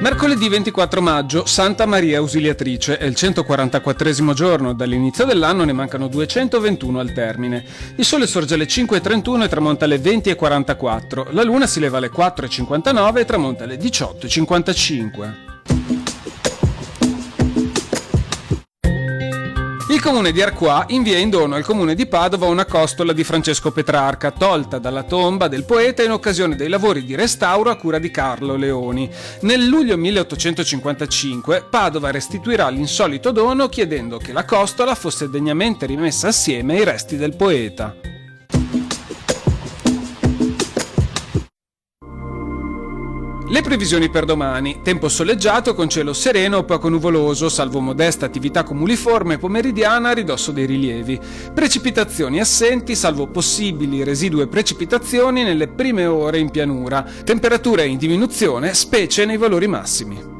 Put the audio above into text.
Mercoledì 24 maggio, Santa Maria Ausiliatrice, è il 144esimo giorno, dall'inizio dell'anno ne mancano 221 al termine. Il sole sorge alle 5:31 e tramonta alle 20:44, la luna si leva alle 4:59 e tramonta alle 18:55. Il comune di Arquà invia in dono al comune di Padova una costola di Francesco Petrarca, tolta dalla tomba del poeta in occasione dei lavori di restauro a cura di Carlo Leoni. Nel luglio 1855 Padova restituirà l'insolito dono chiedendo che la costola fosse degnamente rimessa assieme ai resti del poeta. Le previsioni per domani: tempo soleggiato con cielo sereno o poco nuvoloso, salvo modesta attività cumuliforme pomeridiana a ridosso dei rilievi. Precipitazioni assenti, salvo possibili residue precipitazioni nelle prime ore in pianura. Temperature in diminuzione, specie nei valori massimi.